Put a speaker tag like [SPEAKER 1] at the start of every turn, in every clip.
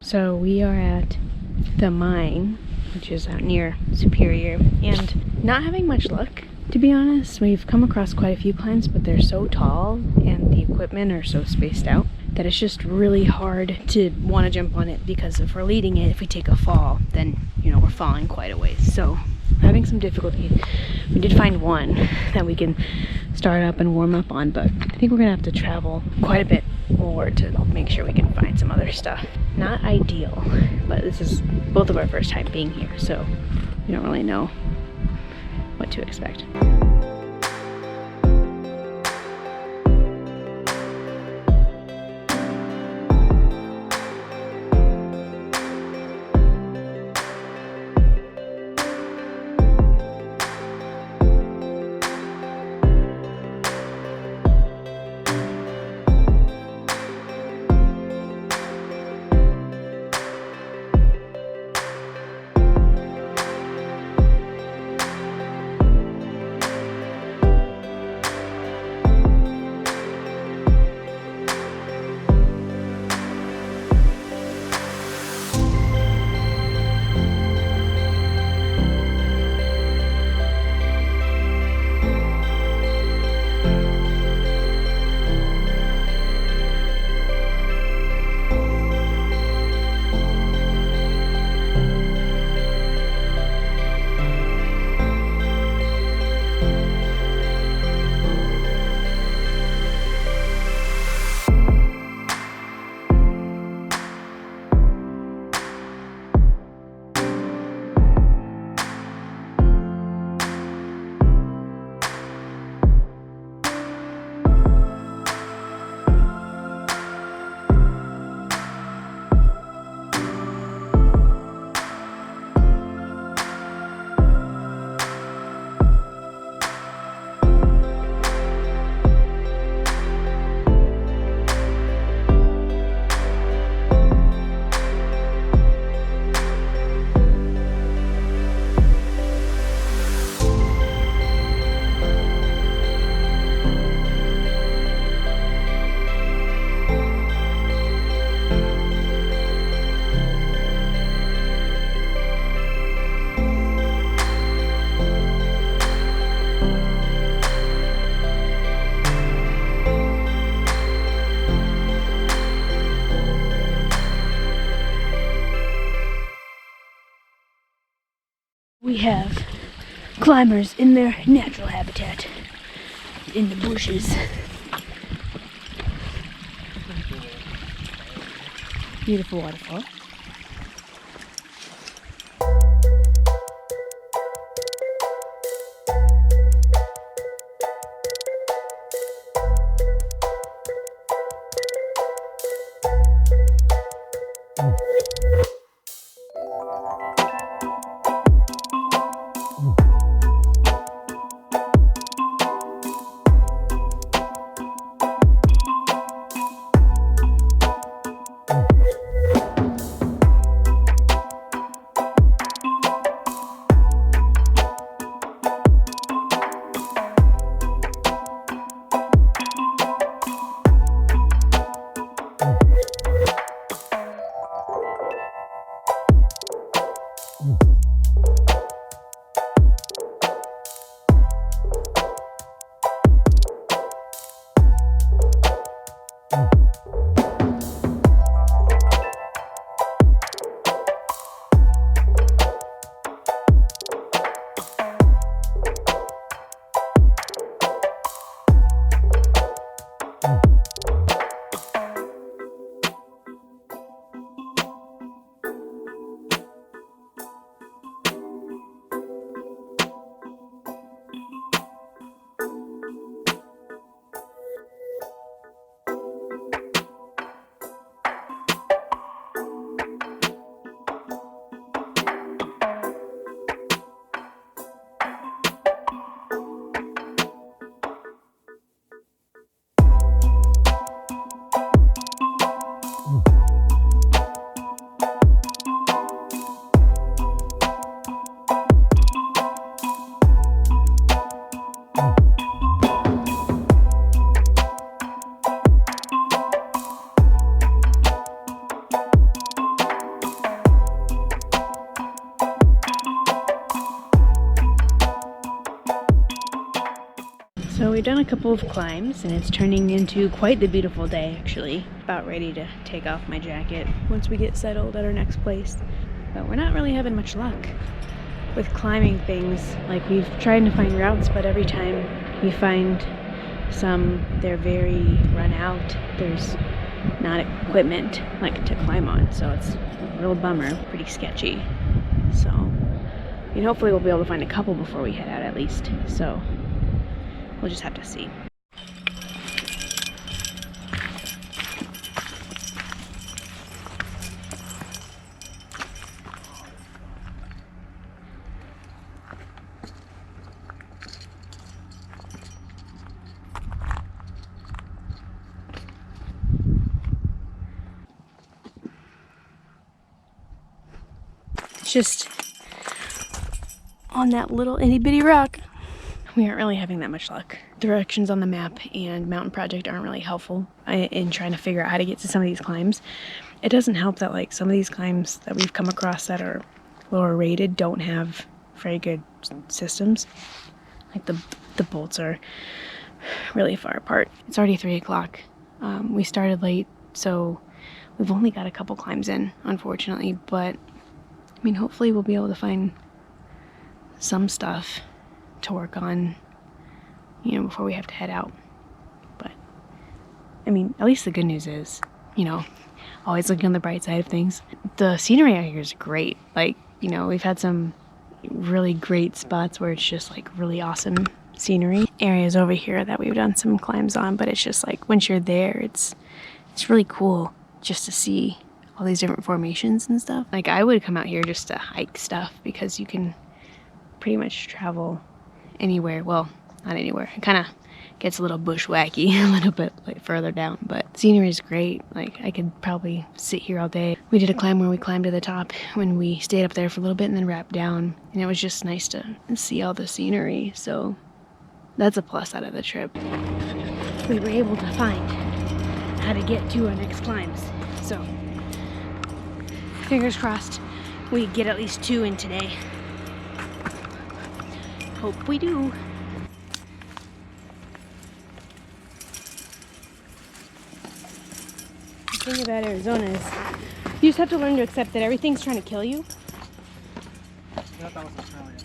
[SPEAKER 1] So we are at the mine, which is out near Superior, and not having much luck, to be honest. We've come across quite a few climbs, but they're so tall and the equipment are so spaced out that it's just really hard to want to jump on it, because if we're leading it, if we take a fall, then, you know, we're falling quite a ways. So having some difficulty. We did find one that we can start up and warm up on, but I think we're gonna have to travel quite a bit more to make sure we can find some other stuff. Not ideal, but this is both of our first time being here, so we don't really know what to expect. We have climbers in their natural habitat, in the bushes. Beautiful waterfall. So we've done a couple of climbs and it's turning into quite the beautiful day actually. About ready to take off my jacket once we get settled at our next place. But we're not really having much luck with climbing things. Like we've tried to find routes, but every time we find some, they're very run out. There's not equipment like to climb on, so it's a real bummer, pretty sketchy. So, and hopefully we'll be able to find a couple before we head out at least. So we'll just have to see. Just on that little itty bitty rock. We aren't really having that much luck. Directions on the map and Mountain Project aren't really helpful in trying to figure out how to get to some of these climbs. It doesn't help that like some of these climbs that we've come across that are lower rated don't have very good systems. Like the bolts are really far apart. It's already 3 o'clock. We started late, so we've only got a couple climbs in, unfortunately, but I mean, hopefully we'll be able to find some stuff to work on, you know, before we have to head out. But, I mean, at least the good news is, you know, always looking on the bright side of things. The scenery out here is great. Like, you know, we've had some really great spots where it's just like really awesome scenery. Areas over here that we've done some climbs on, but it's just like once you're there, it's really cool just to see all these different formations and stuff. Like I would come out here just to hike stuff because you can pretty much travel anywhere. Well, not anywhere. It kind of gets a little bushwhacky a little bit like further down, but scenery is great. Like I could probably sit here all day. We did a climb where we climbed to the top when we stayed up there for a little bit and then wrapped down, and it was just nice to see all the scenery. So that's a plus out of the trip. We were able to find how to get to our next climbs. So fingers crossed we get at least 2 in today. Hope we do. The thing about Arizona is you just have to learn to accept that everything's trying to kill you.
[SPEAKER 2] I thought that was Australia.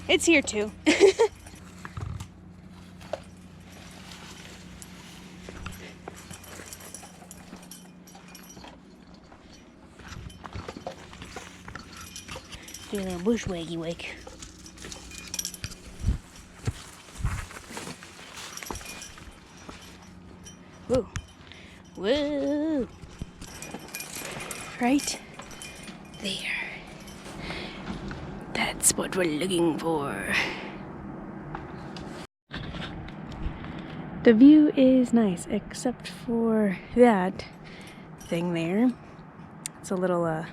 [SPEAKER 1] It's here too. Do a little bushwaggy wake. Whoa. Whoa. Right there. That's what we're looking for. The view is nice, except for that thing there. It's a little,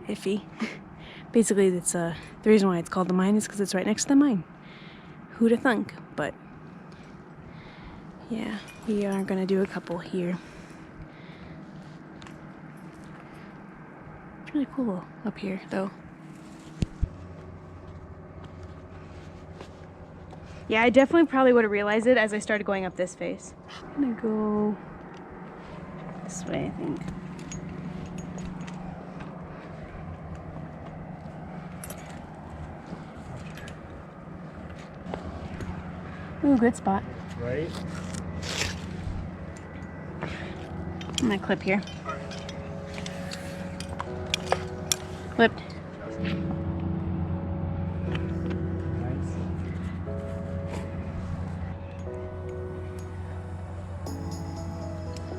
[SPEAKER 1] iffy. Basically, it's the reason why it's called the mine is because it's right next to the mine. Who'd have thunk? But yeah, we are gonna do a couple here. It's really cool up here, though. Yeah, I definitely probably would have realized it as I started going up this face. I'm gonna go this way, I think. Ooh, good spot.
[SPEAKER 2] Right?
[SPEAKER 1] I'm gonna clip here. Clipped.
[SPEAKER 2] Nice.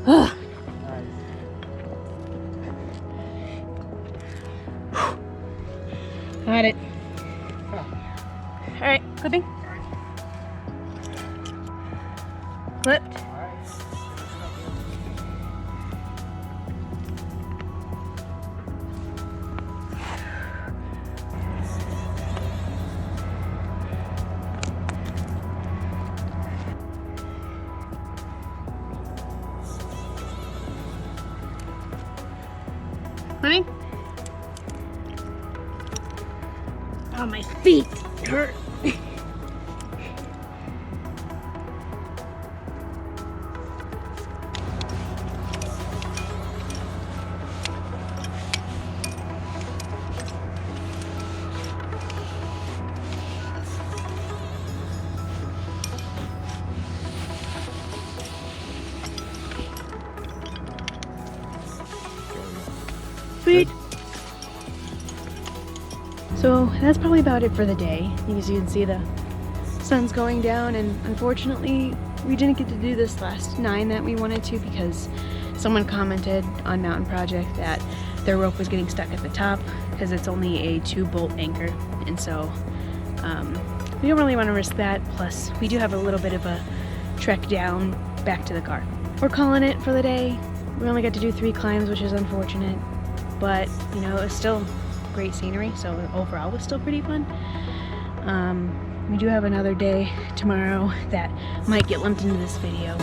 [SPEAKER 1] Ugh.
[SPEAKER 2] Nice.
[SPEAKER 1] Got it. Alright, clipping. Clipped. Honey? Oh, my feet hurt. So that's probably about it for the day. As you can see, the sun's going down, and unfortunately we didn't get to do this last 9 that we wanted to because someone commented on Mountain Project that their rope was getting stuck at the top because it's only a 2-bolt anchor, and so we don't really want to risk that. Plus we do have a little bit of a trek down back to the car. We're calling it for the day. We only got to do 3 climbs, which is unfortunate, but you know, it's still great scenery, so overall it was still pretty fun. We do have another day tomorrow that might get lumped into this video.